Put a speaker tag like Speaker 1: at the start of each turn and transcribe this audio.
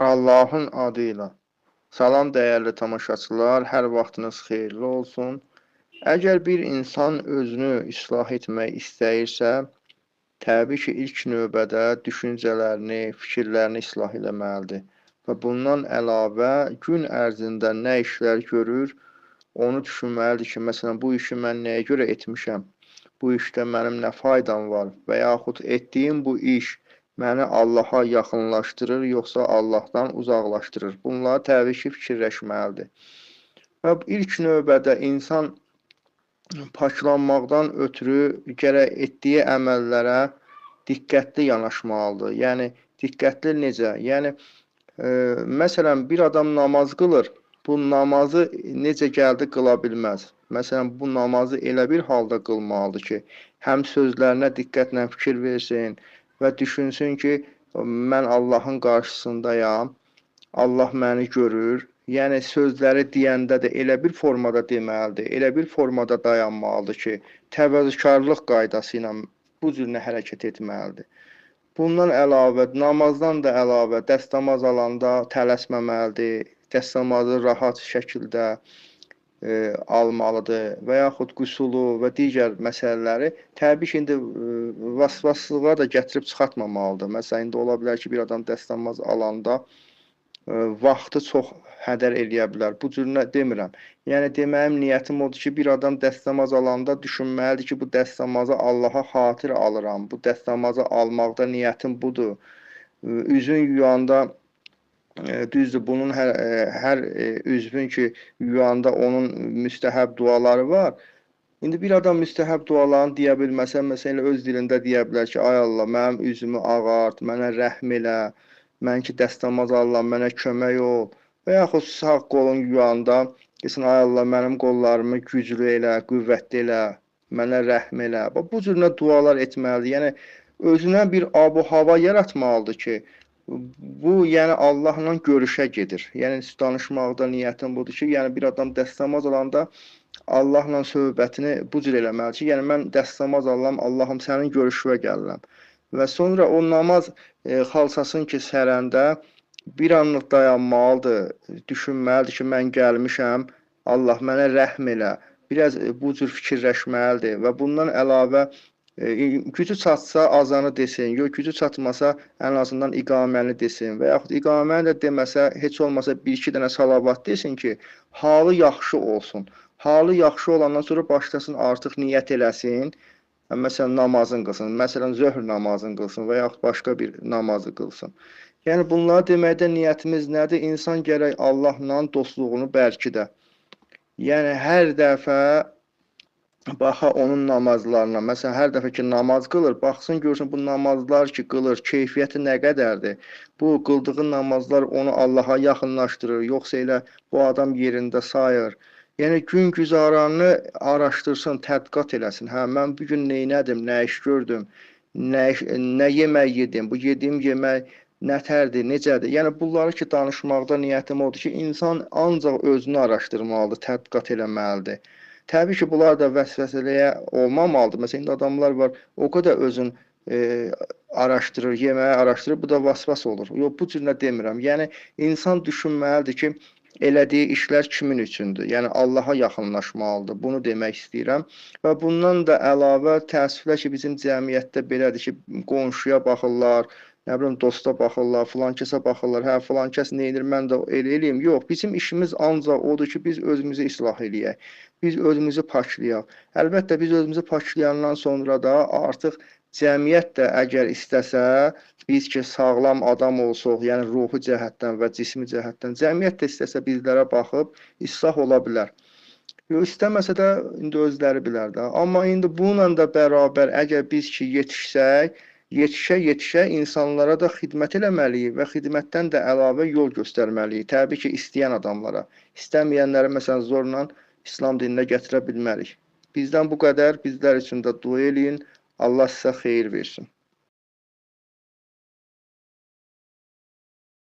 Speaker 1: Allahın adıyla. Salam dəyərli tamaşaçılar, hər vaxtınız xeyirli olsun. Əgər bir insan özünü islah etmək istəyirsə, təbii ki, ilk növbədə düşüncələrini, fikirlərini islah eləməlidir. Və bundan əlavə gün ərzində nə işlər görür, onu düşünməlidir ki, məsələn, bu işi mən nəyə görə etmişəm? Bu işdə mənim nə faydam var? Və yaxud etdiyim bu iş məni Allaha yaxınlaşdırır, yoxsa Allahdan uzaqlaşdırır? Bunları təbii ki, fikirləşməlidir. Və ilk növbədə insan paklanmaqdan ötürü gərək etdiyi əməllərə diqqətli yanaşmalıdır. Yəni, diqqətli necə? Yəni, məsələn, bir adam namaz qılır, bu namazı necə gəldi qıla bilməz. Məsələn, bu namazı elə bir halda qılmalıdır ki, həm sözlərinə diqqətlə fikir versin və düşünsün ki, mən Allahın qarşısındayam, Allah məni görür. Yəni, sözləri deyəndə də elə bir formada deməlidir, elə bir formada dayanmalıdır ki, təvəzzükarlıq qaydası ilə bu cür hərəkət etməlidir. Bundan əlavə, namazdan da əlavə dəstəmaz alanda tələsməməlidir, dəstəmazı rahat şəkildə almalıdır və yaxud qüsulu və digər məsələləri təbii ki, indi vasvaslığa da gətirib çıxartmamalıdır. Məsələn, indi ola bilər ki, bir adam dəstəmaz alanda vaxtı çox hədər eləyə bilər. Bu cür demirəm. Yəni, deməyim niyyətim odur ki, bir adam dəstəmaz alanda düşünməlidir ki, bu dəstəmazı Allaha xatir alıram. Bu dəstəmazı almaqda niyyətim budur. Üzün yuyanda, düzdür, bunun hər üzvün ki, yuyanda onun müstəhəb duaları var. İndi bir adam müstəhəb dualarını deyə bilməsə, məsələn, öz dilində deyə bilər ki, ay Allah, mənim üzümü ağart, mənə rəhm elə, mən ki, dəstəmaz alıram, mənə kömək ol. Və yaxud sağ qolun yuyanda, desin, ay Allah, mənim qollarımı güclü elə, qüvvətli elə, mənə rəhm elə. Bu cür dualar etməlidir. Yəni, özünə bir ab-hava yaratmalıdır ki, bu, yəni, Allahla görüşə gedir. Yəni, danışmaqda niyyətim budur ki, yəni, bir adam dəstəmaz alanda Allahla söhbətini bu cür eləməli ki, yəni, mən dəstəmaz alıram, Allahım, sənin görüşüvə gəlirəm. Və sonra o namaz xalçasın ki, sərəndə bir anlıq dayanmalıdır, düşünməlidir ki, mən gəlmişəm, Allah mənə rəhm elə. Biraz bu cür fikirləşməlidir və bundan əlavə gücü çatsa azanı desin, yox gücü çatmasa ən azından iqaməni desin və yaxud iqaməni də deməsə, heç olmasa bir-iki dənə salavat desin ki, halı yaxşı olsun. Halı yaxşı olandan sonra başlasın artıq niyyət eləsin, məsələn, namazın qılsın, məsələn, zöhr namazını qılsın və yaxud başqa bir namazı qılsın. Yəni, bunları deməkdə niyyətimiz nədir? İnsan gərək Allahla dostluğunu bərkidə. Yəni, hər dəfə baxa onun namazlarına, məsələn, hər dəfə ki, namaz qılır, baxsın, görsün, bu namazlar ki, qılır, keyfiyyəti nə qədərdir? Bu, qıldığı namazlar onu Allaha yaxınlaşdırır, yoxsa elə bu adam yerində sayır. Yəni, gün güzaranını araşdırsın, tədqiqat eləsin. Hə, mən bugün neynədim, nə iş gördüm, nə yemək yedim, bu yediyim yemək nətərdir, necədir? Yəni, bunları ki, danışmaqda niyyətim odur ki, insan ancaq özünü araşdırmalıdır, tədqiqat eləməlidir. Təbii ki, bunlar da vəsvəsəliyə olmamalıdır. Məsələn, indi adamlar var, o qədər özün araşdırır, yeməyi araşdırır, bu da vasvas olur. Yox, bu cür demirəm. Yəni, insan düşünməlidir ki, elədiyi işlər kimin üçündür? Yəni, Allaha yaxınlaşmalıdır. Bunu demək istəyirəm. Və bundan da əlavə təəssüflər ki, bizim cəmiyyətdə belədir ki, qonşuya baxırlar, nə bilim, dosta baxırlar, filan kəsə baxırlar, hə, filan kəs neynir, mən də elə eləyim. Yox, bizim işimiz ancaq odur ki, biz özümüzü islah eləyək, biz özümüzü paklayaq. Əlbəttə, biz özümüzü paklayandan sonra da artıq cəmiyyət də əgər istəsə, biz ki, sağlam adam olsuq, yəni ruhi cəhətdən və cismi cəhətdən, cəmiyyət də istəsə bizlərə baxıb islah ola bilər. Yox, istəməsə də indi özləri bilər də. Amma indi bununla da bərabər əgər biz ki, yetişsək, yetişə-yetişə insanlara da xidmət eləməliyik və xidmətdən də əlavə yol göstərməliyik. Təbii ki, istəyən adamlara. İstəməyənləri, məsələn, zorla İslam dininə gətirə bilmərik. Bizdən bu qədər, bizlər üçün də dua eləyin. Allah sizə xeyir versin.